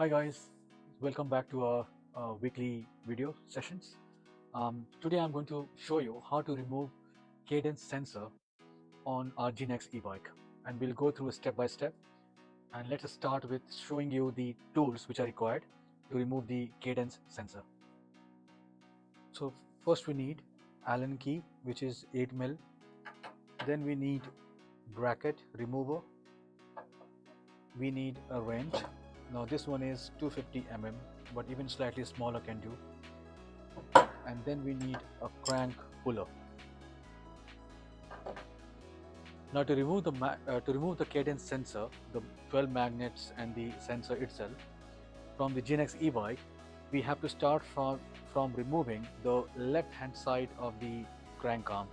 Hi guys, welcome back to our weekly video sessions. Today I'm going to show you how to remove cadence sensor on our GNX e-bike, and we'll go through step by step. And let us start with showing you the tools which are required to remove the cadence sensor. So first we need Allen key, which is 8mm. Then we need bracket remover. We need a wrench. Now this one is 250 mm, but even slightly smaller can do. And then we need a crank puller. Now to remove the cadence sensor, the 12 magnets and the sensor itself from the GNX e-bike, we have to start from removing the left hand side of the crank arm,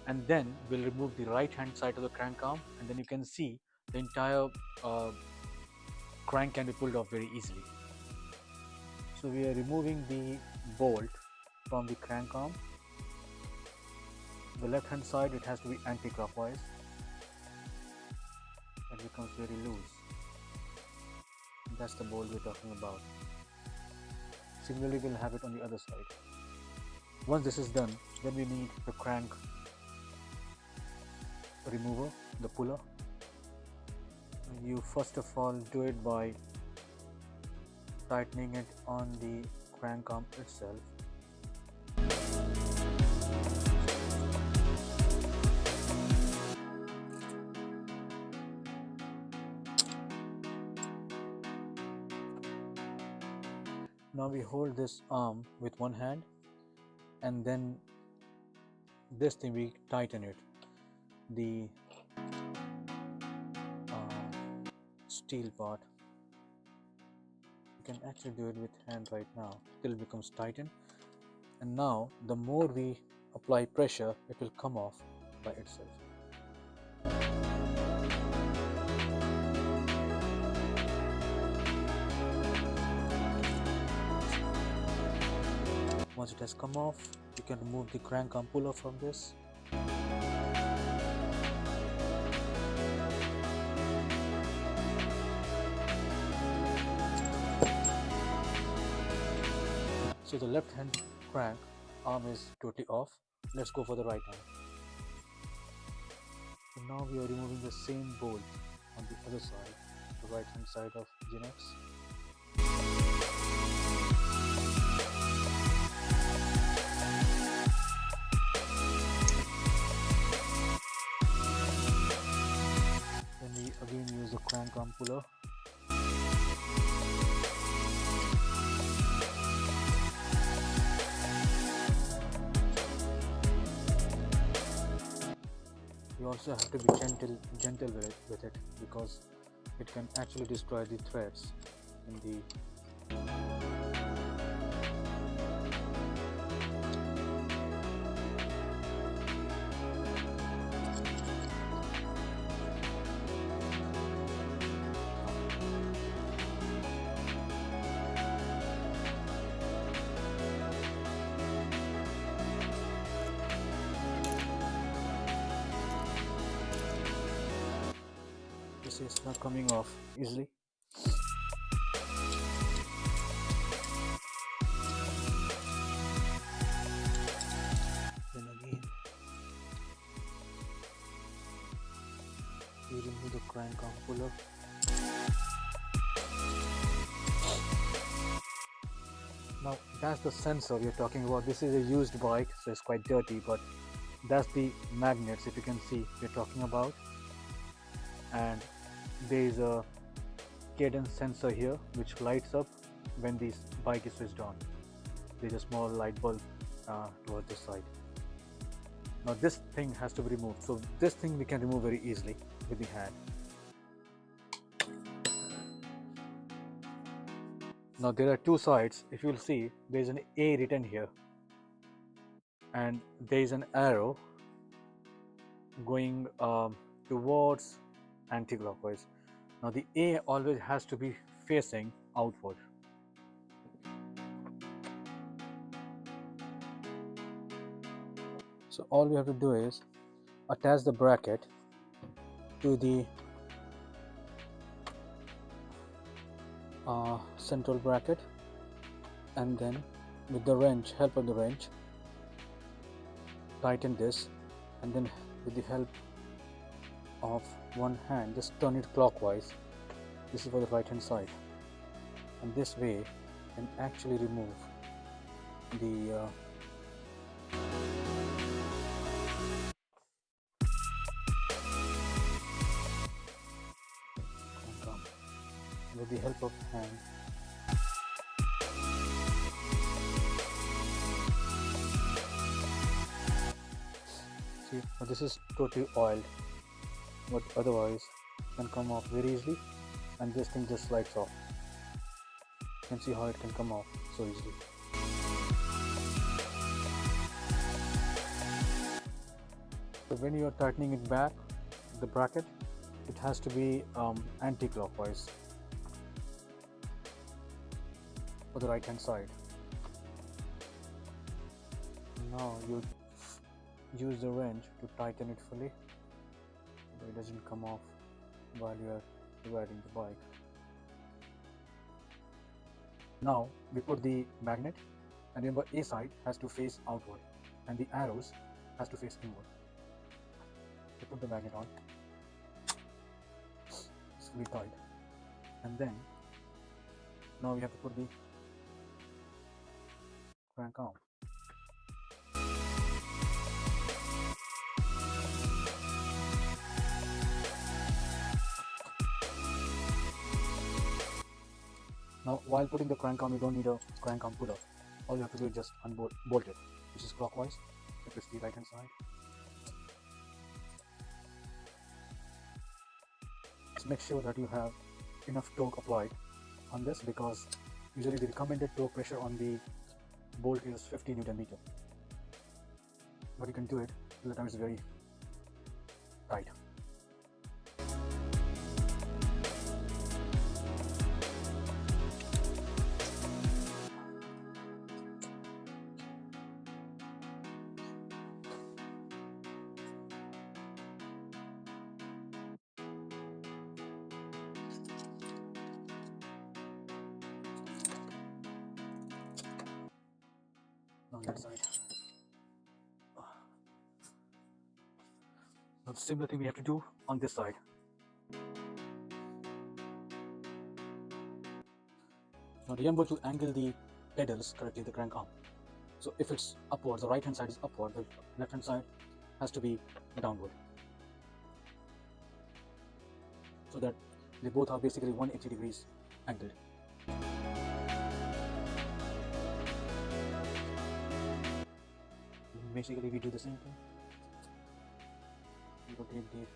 and then we'll remove the right hand side of the crank arm, and then you can see the entire crank can be pulled off very easily. So we are removing the bolt from the crank arm. The left hand side, it has to be anti-clockwise. It becomes very loose. That's the bolt we're talking about. Similarly, we'll have it on the other side. Once this is done, then we need the crank remover, the puller. You first of all do it by tightening it on the crank arm itself. Now we hold this arm with one hand, and then this thing we tighten it. The steel part. You can actually do it with hand right now till it becomes tightened, and now the more we apply pressure, it will come off by itself. Once it has come off, you can remove the crank arm puller from this. So the left hand crank arm is totally off. Let's go for the right hand. So now we are removing the same bolt on the other side, the right hand side of GNX. Then we again use the crank arm puller. You also have to be gentle with it because it can actually destroy the threads in the this is not coming off easily. Then again we remove the crank arm puller. Now that's the sensor we are talking about. This is a used bike, so it's quite dirty, but that's the magnets, if you can see, we're talking about. And there is a cadence sensor here which lights up when this bike is switched on. There's a small light bulb towards this side. Now this thing has to be removed, so this thing we can remove very easily with the hand. Now there are two sides. If you'll see, there is an A written here, and there is an arrow going towards anti-clockwise. Now the A always has to be facing outward. So all we have to do is attach the bracket to the central bracket, and then with the wrench, help of the wrench, tighten this, and then with the help of one hand just turn it clockwise. This is for the right hand side, and this way you can actually remove the with the help of hand. See, this is totally oiled, but otherwise can come off very easily, and this thing just slides off. You can see how it can come off so easily. So when you are tightening it back, the bracket, it has to be anti-clockwise for the right hand side. Now you use the wrench to tighten it fully so it doesn't come off while you are riding the bike. Now we put the magnet, and remember A side has to face outward and the arrows has to face inward. We put the magnet on, it's fully tied, and then now we have to put the crank arm. Now while putting the crank arm, you don't need a crank arm puller. All you have to do is just bolt it, which is clockwise, if it's the right hand side. Just make sure that you have enough torque applied on this, because usually the recommended torque pressure on the bolt is 50 Newton meter, but you can do it till the time it's very tight. On that side. Now the similar thing we have to do on this side. Now remember to angle the pedals correctly, the crank arm. So if it's upwards, the right hand side is upward, the left hand side has to be downward, so that they both are basically 180 degrees angled. Basically we do the same thing. We rotate the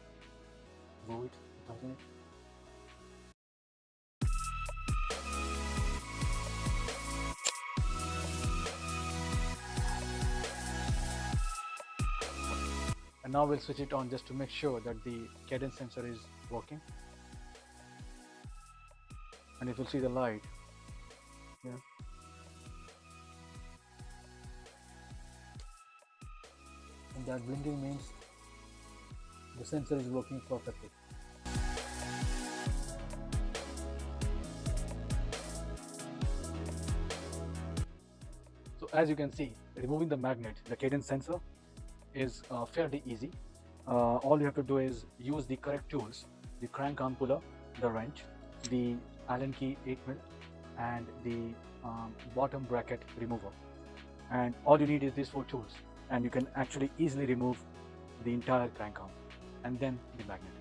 bolt, tighten it. And now we'll switch it on just to make sure that the cadence sensor is working. And if you'll see the light here, and that blinking means the sensor is working perfectly. So as you can see, removing the magnet, the cadence sensor, is fairly easy. All you have to do is use the correct tools: the crank arm puller, the wrench, the Allen key 8mm, and the bottom bracket remover. And all you need is these 4 tools, and you can actually easily remove the entire crank arm and then the magnet.